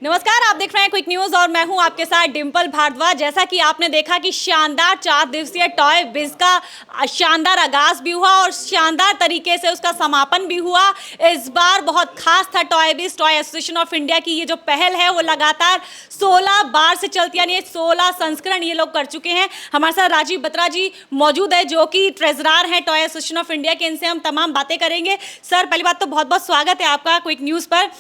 नमस्कार, आप देख रहे हैं क्विक न्यूज और मैं हूं आपके साथ डिंपल भारद्वाज। जैसा कि आपने देखा कि शानदार 4 दिवसीय टॉय बिज का शानदार आगाज भी हुआ और शानदार तरीके से उसका समापन भी हुआ। इस बार बहुत खास था टॉय बिज। टॉय एसोसिएशन ऑफ इंडिया की ये जो पहल है वो लगातार 16 बार से चलती, यानी 16 संस्करण ये लोग कर चुके हैं। हमारे साथ राजीव बत्रा जी मौजूद है जो कि ट्रेजरार हैं टॉय एसोसिएशन ऑफ इंडिया के। इनसे हम तमाम बातें करेंगे। सर, पहली बात तो बहुत बहुत स्वागत है आपका क्विक न्यूज पर।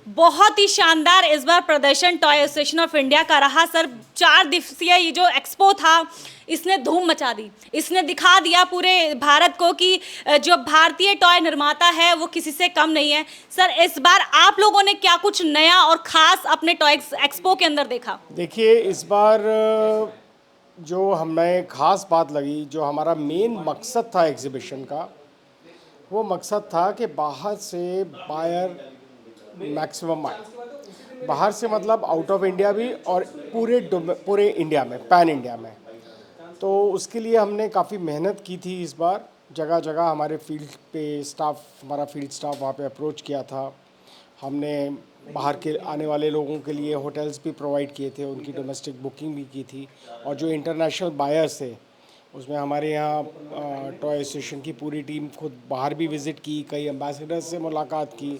बहुत ही शानदार इस बार प्रदर्शन टॉय एसोसिएशन ऑफ इंडिया का रहा। सर, 4 दिवसीय ये जो एक्सपो था इसने धूम मचा दी। इसने दिखा दिया पूरे भारत को कि जो भारतीय टॉय निर्माता है वो किसी से कम नहीं है। सर, इस बार आप लोगों ने क्या कुछ नया और खास अपने टॉय एक्सपो के अंदर देखा? देखिए, इस बार जो हमें खास बात लगी, जो हमारा मेन मकसद था एग्जीबिशन का, वो मकसद था कि बाहर से बायर मैक्सिमम आए। बाहर से मतलब आउट ऑफ इंडिया भी, और पूरे इंडिया में, पैन इंडिया में। तो उसके लिए हमने काफ़ी मेहनत की थी इस बार। जगह जगह हमारे फील्ड पे स्टाफ, हमारा फील्ड स्टाफ वहाँ पे अप्रोच किया था। हमने बाहर के आने वाले लोगों के लिए होटल्स भी प्रोवाइड किए थे, उनकी डोमेस्टिक बुकिंग भी की थी। और जो इंटरनेशनल बायर्स थे उसमें हमारे यहाँ टॉय एसोसिएशन की पूरी टीम खुद बाहर भी विज़िट की, कई एम्बेसडर्स से मुलाकात की।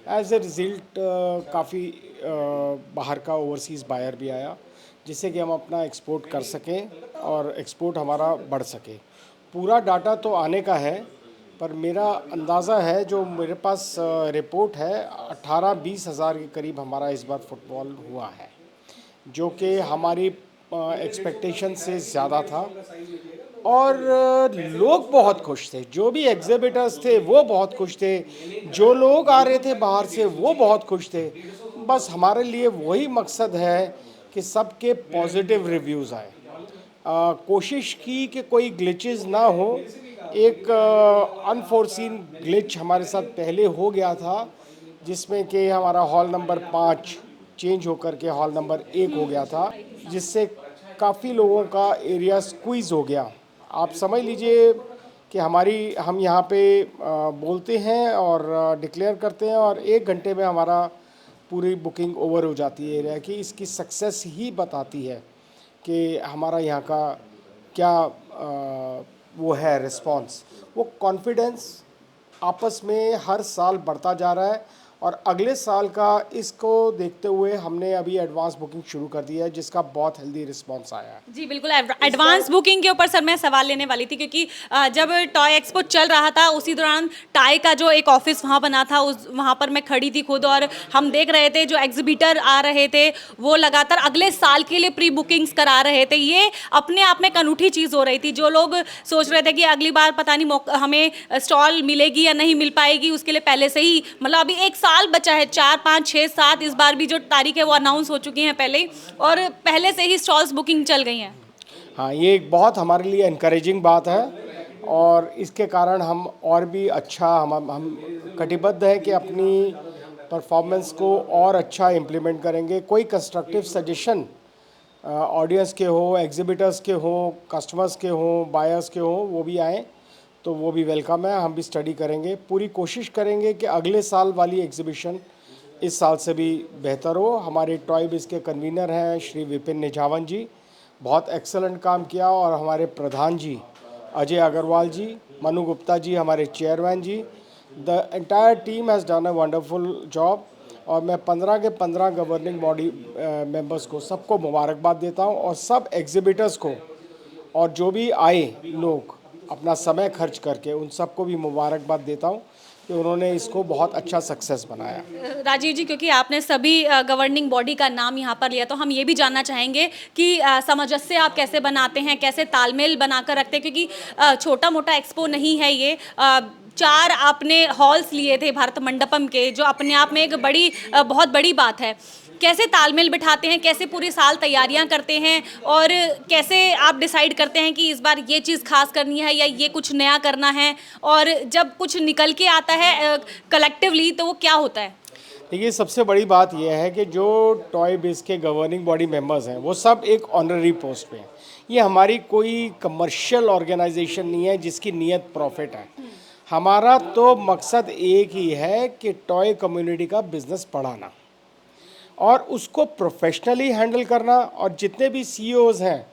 एज ए रिज़ल्ट काफ़ी बाहर का ओवरसीज़ बायर भी आया, जिससे कि हम अपना एक्सपोर्ट कर सकें और एक्सपोर्ट हमारा बढ़ सके। पूरा डाटा तो आने का है, पर मेरा अंदाज़ा है, जो मेरे पास रिपोर्ट है, 18-20 हज़ार के करीब हमारा इस बार फुटबॉल हुआ है, जो कि हमारी एक्सपेक्टेशन से ज़्यादा था। और लोग बहुत खुश थे, जो भी एग्जिबिटर्स थे वो बहुत खुश थे, जो लोग आ रहे थे बाहर से वो बहुत खुश थे। बस हमारे लिए वही मकसद है कि सबके पॉजिटिव रिव्यूज़ आए। कोशिश की कि कोई ग्लिचेस ना हो। एक अनफोर्सीन ग्लिच हमारे साथ पहले हो गया था, जिसमें कि हमारा हॉल नंबर 5 चेंज होकर के हॉल नंबर 1 हो गया था, जिससे काफ़ी लोगों का एरिया स्क्वीज़ हो गया। आप समझ लीजिए कि हम यहाँ पे बोलते हैं और डिक्लेयर करते हैं, और 1 घंटे में हमारा पूरी बुकिंग ओवर हो जाती है एरिया की। इसकी सक्सेस ही बताती है कि हमारा यहाँ का क्या वो है रिस्पांस। वो कॉन्फिडेंस आपस में हर साल बढ़ता जा रहा है, और अगले साल का इसको देखते हुए हमने अभी एडवांस बुकिंग शुरू कर दी है, जिसका बहुत हेल्दी रिस्पांस आया है। जी बिल्कुल, एडवांस बुकिंग के ऊपर सर मैं सवाल लेने वाली थी, क्योंकि जब टॉय एक्सपो चल रहा था उसी दौरान टाई का जो एक ऑफिस वहाँ बना था, उस वहाँ पर मैं खड़ी थी खुद, और हम देख रहे थे जो एग्जिबिटर आ रहे थे वो लगातार अगले साल के लिए प्री बुकिंग्स करा रहे थे। ये अपने आप में एक अनूठी चीज़ हो रही थी। जो लोग सोच रहे थे कि अगली बार पता नहीं हमें स्टॉल मिलेगी या नहीं मिल पाएगी, उसके लिए पहले से ही, मतलब अभी 1 साल बचा है, 4, 5, 6, 7, इस बार भी जो तारीख है वो अनाउंस हो चुकी हैं पहले ही, और पहले से ही स्टॉल्स बुकिंग चल गई हैं। हाँ, ये एक बहुत हमारे लिए इनकरेजिंग बात है, और इसके कारण हम और भी अच्छा, हम कटिबद्ध हैं कि अपनी परफॉर्मेंस को और अच्छा इम्प्लीमेंट करेंगे। कोई कंस्ट्रक्टिव सजेशन ऑडियंस के हो, एग्जिबिटर्स के हो, कस्टमर्स के हो, बायर्स के हो, वो भी आएँ तो वो भी वेलकम है। हम भी स्टडी करेंगे, पूरी कोशिश करेंगे कि अगले साल वाली एग्जीबिशन इस साल से भी बेहतर हो। हमारे टॉय बिज के कन्वीनर हैं श्री विपिन निझावन जी, बहुत एक्सेलेंट काम किया, और हमारे प्रधान जी अजय अग्रवाल जी, मनु गुप्ता जी हमारे chairman ji, the entire team has done a wonderful job. और मैं 15 के 15 गवर्निंग बॉडी मेंबर्स को सबको मुबारकबाद देता हूँ, और सब एग्जिबिटर्स को, और जो भी आए लोग अपना समय खर्च करके, उन सबको भी मुबारकबाद देता हूँ कि उन्होंने इसको बहुत अच्छा सक्सेस बनाया। राजीव जी, क्योंकि आपने सभी गवर्निंग बॉडी का नाम यहाँ पर लिया, तो हम ये भी जानना चाहेंगे कि सामंजस्य आप कैसे बनाते हैं, कैसे तालमेल बनाकर रखते हैं, क्योंकि छोटा मोटा एक्सपो नहीं है ये। 4 आपने हॉल्स लिए थे भारत मंडपम के, जो अपने आप में एक बहुत बड़ी बात है। कैसे तालमेल बिठाते हैं, कैसे पूरे साल तैयारियां करते हैं, और कैसे आप डिसाइड करते हैं कि इस बार ये चीज़ खास करनी है या ये कुछ नया करना है, और जब कुछ निकल के आता है कलेक्टिवली तो वो क्या होता है? देखिए, सबसे बड़ी बात यह है कि जो टॉय बिज के गवर्निंग बॉडी मेंबर्स हैं वो सब एक ऑनररी पोस्ट पे हैं। ये हमारी कोई कमर्शियल ऑर्गेनाइजेशन नहीं है जिसकी नीयत प्रॉफिट है। हमारा तो मकसद एक ही है कि टॉय कम्युनिटी का बिजनेस बढ़ाना और उसको प्रोफेशनली हैंडल करना। और जितने भी सीईओज हैं,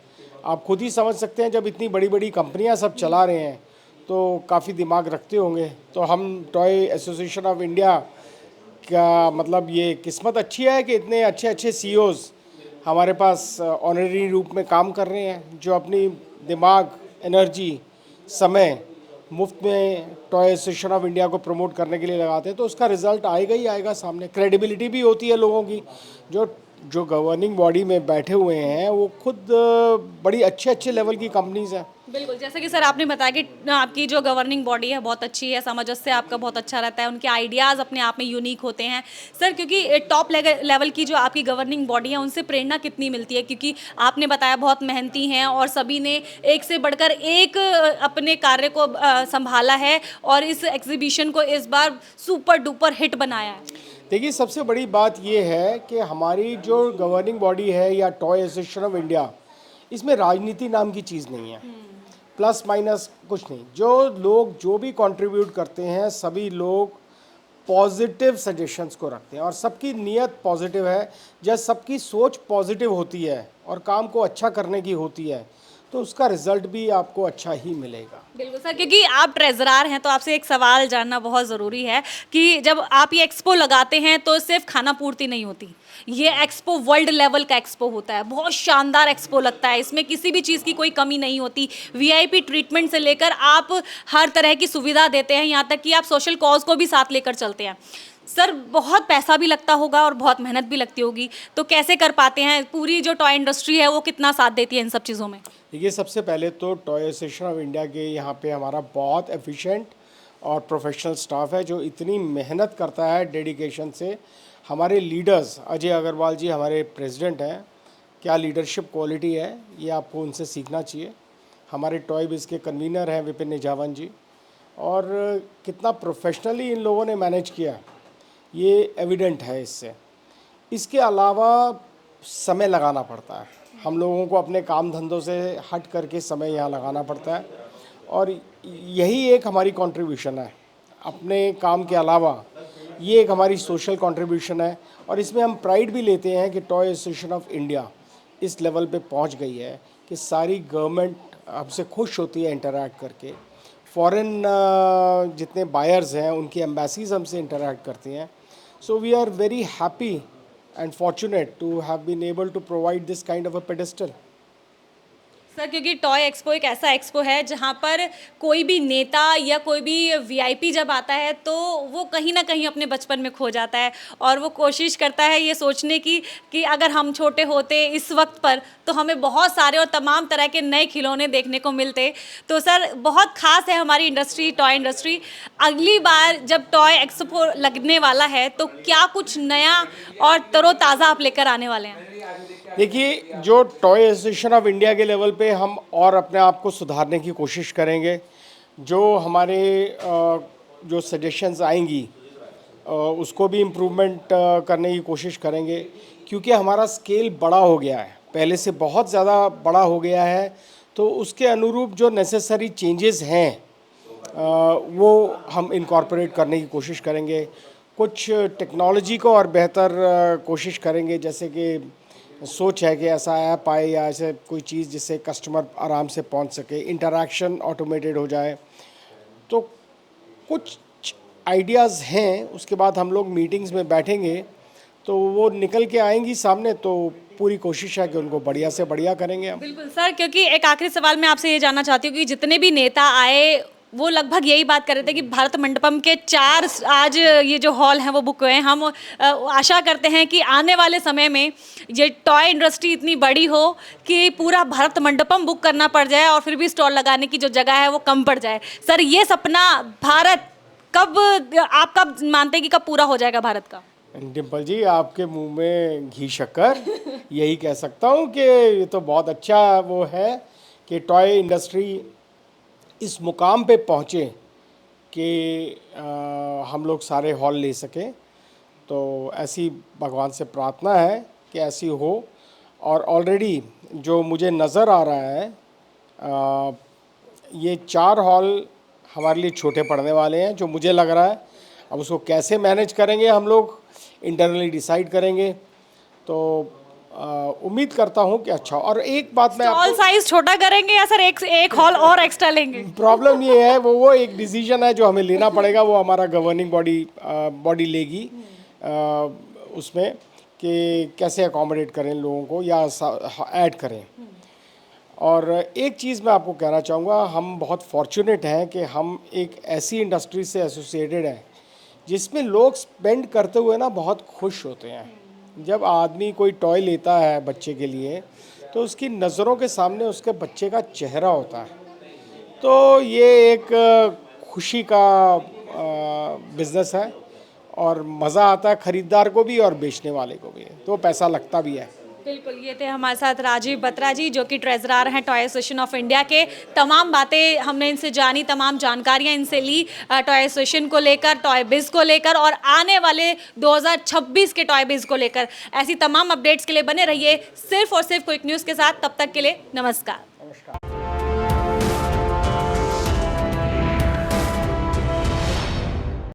आप खुद ही समझ सकते हैं, जब इतनी बड़ी बड़ी कंपनियां सब चला रहे हैं तो काफ़ी दिमाग रखते होंगे। तो हम टॉय एसोसिएशन ऑफ इंडिया का मतलब ये किस्मत अच्छी है कि इतने अच्छे अच्छे सीईओज हमारे पास ऑनरी रूप में काम कर रहे हैं, जो अपनी दिमाग, एनर्जी, समय मुफ्त में टॉय एसोसिएशन ऑफ इंडिया को प्रमोट करने के लिए लगाते हैं। तो उसका रिजल्ट आएगा ही आएगा सामने। क्रेडिबिलिटी भी होती है लोगों की। जो जो गवर्निंग बॉडी में बैठे हुए हैं वो खुद बड़ी अच्छे अच्छे लेवल की कंपनीज हैं। बिल्कुल, जैसे कि सर आपने बताया कि आपकी जो गवर्निंग बॉडी है बहुत अच्छी है, सामंजस्य आपका बहुत अच्छा रहता है, उनके आइडियाज़ अपने आप में यूनिक होते हैं। सर क्योंकि टॉप लेवल की जो आपकी गवर्निंग बॉडी है उनसे प्रेरणा कितनी मिलती है? क्योंकि आपने बताया बहुत मेहनती हैं और सभी ने एक से बढ़कर एक अपने कार्य को संभाला है और इस एग्जीबिशन को इस बार सुपर डुपर हिट बनाया है। देखिए, सबसे बड़ी बात ये है कि हमारी जो गवर्निंग बॉडी है या टॉय एसोसिएशन ऑफ इंडिया, इसमें राजनीति नाम की चीज़ नहीं है। प्लस माइनस कुछ नहीं। जो लोग जो भी कंट्रीब्यूट करते हैं सभी लोग पॉजिटिव सजेशंस को रखते हैं और सबकी नीयत पॉजिटिव है। जब सबकी सोच पॉजिटिव होती है और काम को अच्छा करने की होती है तो उसका रिजल्ट भी आपको अच्छा ही मिलेगा। बिल्कुल सर, क्योंकि आप ट्रेजरार हैं तो आपसे एक सवाल जानना बहुत ज़रूरी है कि जब आप ये एक्सपो लगाते हैं तो सिर्फ खाना पूर्ति नहीं होती, ये एक्सपो वर्ल्ड लेवल का एक्सपो होता है, बहुत शानदार एक्सपो लगता है, इसमें किसी भी चीज़ की कोई कमी नहीं होती। वीआईपी ट्रीटमेंट से लेकर आप हर तरह की सुविधा देते हैं, यहाँ तक कि आप सोशल कॉज को भी साथ लेकर चलते हैं। सर बहुत पैसा भी लगता होगा और बहुत मेहनत भी लगती होगी, तो कैसे कर पाते हैं? पूरी जो टॉय इंडस्ट्री है वो कितना साथ देती है इन सब चीज़ों में? देखिए, सबसे पहले तो टॉय एसोसिएशन ऑफ इंडिया के यहाँ पे हमारा बहुत एफिशिएंट और प्रोफेशनल स्टाफ है जो इतनी मेहनत करता है डेडिकेशन से। हमारे लीडर्स, अजय अग्रवाल जी हमारे प्रेसिडेंट हैं, क्या लीडरशिप क्वालिटी है, ये आपको उनसे सीखना चाहिए। हमारे टॉय बिज़ के कन्वीनर हैं विपिन निजावन जी, और कितना प्रोफेशनली इन लोगों ने मैनेज किया ये एविडेंट है इससे। इसके अलावा समय लगाना पड़ता है, हम लोगों को अपने काम धंधों से हट करके समय यहाँ लगाना पड़ता है और यही एक हमारी कंट्रीब्यूशन है। अपने काम के अलावा ये एक हमारी सोशल कंट्रीब्यूशन है और इसमें हम प्राइड भी लेते हैं कि टॉय एसोसिएशन ऑफ इंडिया इस लेवल पे पहुंच गई है कि सारी गवर्नमेंट हमसे खुश होती है इंटरैक्ट करके। फॉरेन जितने बायर्स हैं उनकी एम्बेसीज हमसे इंटरैक्ट करती हैं। So we are very happy and fortunate to have been able to provide this kind of a pedestal. Sir क्योंकि टॉय एक्सपो एक ऐसा एक्सपो है जहाँ पर कोई भी नेता या कोई भी वीआईपी जब आता है तो वो कहीं ना कहीं अपने बचपन में खो जाता है और वो कोशिश करता है ये सोचने की कि अगर हम छोटे होते इस वक्त पर तो हमें बहुत सारे और तमाम तरह के नए खिलौने देखने को मिलते। तो सर बहुत खास है हमारी इंडस्ट्री, टॉय इंडस्ट्री। अगली बार जब टॉय एक्सपो लगने वाला है तो क्या कुछ नया और तरोताज़ा आप लेकर आने वाले हैं? देखिए, जो टॉय एसोसिएशन ऑफ इंडिया के लेवल पे हम और अपने आप को सुधारने की कोशिश करेंगे। जो हमारे जो सजेशंस आएंगी उसको भी इम्प्रूवमेंट करने की कोशिश करेंगे, क्योंकि हमारा स्केल बड़ा हो गया है, पहले से बहुत ज़्यादा बड़ा हो गया है। तो उसके अनुरूप जो नेसेसरी चेंजेस हैं वो हम इनकॉर्पोरेट करने की कोशिश करेंगे। कुछ टेक्नोलॉजी को और बेहतर कोशिश करेंगे, जैसे कि सोच है कि ऐसा ऐप आए या ऐसे कोई चीज़ जिससे कस्टमर आराम से पहुंच सके, इंटरैक्शन ऑटोमेटेड हो जाए। तो कुछ आइडियाज़ हैं, उसके बाद हम लोग मीटिंग्स में बैठेंगे तो वो निकल के आएंगी सामने। तो पूरी कोशिश है कि उनको बढ़िया से बढ़िया करेंगे हम। बिल्कुल सर, क्योंकि एक आखिरी सवाल मैं आपसे ये जानना चाहती हूँ कि जितने भी नेता आए वो लगभग यही बात कर रहे थे कि भारत मंडपम के 4 आज ये जो हॉल हैं वो बुक हुए हैं। हम आशा करते हैं कि आने वाले समय में ये टॉय इंडस्ट्री इतनी बड़ी हो कि पूरा भारत मंडपम बुक करना पड़ जाए और फिर भी स्टॉल लगाने की जो जगह है वो कम पड़ जाए। सर ये सपना भारत कब, आप कब मानते हैं कि कब पूरा हो जाएगा भारत का? डिम्पल जी, आपके मुंह में घी शक्कर, यही कह सकता हूँ कि ये तो बहुत अच्छा वो है कि टॉय इंडस्ट्री इस मुकाम पे पहुँचे कि हम लोग सारे हॉल ले सकें। तो ऐसी भगवान से प्रार्थना है कि ऐसी हो। और ऑलरेडी जो मुझे नज़र आ रहा है ये 4 हॉल हमारे लिए छोटे पड़ने वाले हैं, जो मुझे लग रहा है। अब उसको कैसे मैनेज करेंगे हम लोग इंटरनली डिसाइड करेंगे। तो उम्मीद करता हूँ कि अच्छा। और एक बात मैं स्टॉल साइज छोटा करेंगे या सर एक हॉल और एक्स्ट्रा लेंगे? प्रॉब्लम ये है, वो एक डिसीजन है जो हमें लेना पड़ेगा, वो हमारा गवर्निंग बॉडी लेगी उसमें, कि कैसे अकोमोडेट करें लोगों को या ऐड करें। और एक चीज़ मैं आपको कहना चाहूँगा, हम बहुत फॉर्चुनेट हैं कि हम एक ऐसी इंडस्ट्री से एसोसिएटेड हैं जिसमें लोग स्पेंड करते हुए ना बहुत खुश होते हैं। जब आदमी कोई टॉय लेता है बच्चे के लिए, तो उसकी नज़रों के सामने उसके बच्चे का चेहरा होता है। तो ये एक खुशी का बिज़नेस है और मज़ा आता है ख़रीदार को भी और बेचने वाले को भी, तो पैसा लगता भी है। बिल्कुल, ये थे हमारे साथ राजीव बत्रा जी, जो कि ट्रेजरर हैं टॉय एसोसिएशन ऑफ इंडिया के। तमाम बातें हमने इनसे जानी, तमाम जानकारियां इनसे ली टॉय एसोसिएशन को लेकर, टॉय बिज़ को लेकर और आने वाले 2026 के टॉय बिज़ को लेकर। ऐसी तमाम अपडेट्स के लिए बने रहिए सिर्फ और सिर्फ क्विक न्यूज़ के साथ। तब तक के लिए नमस्कार।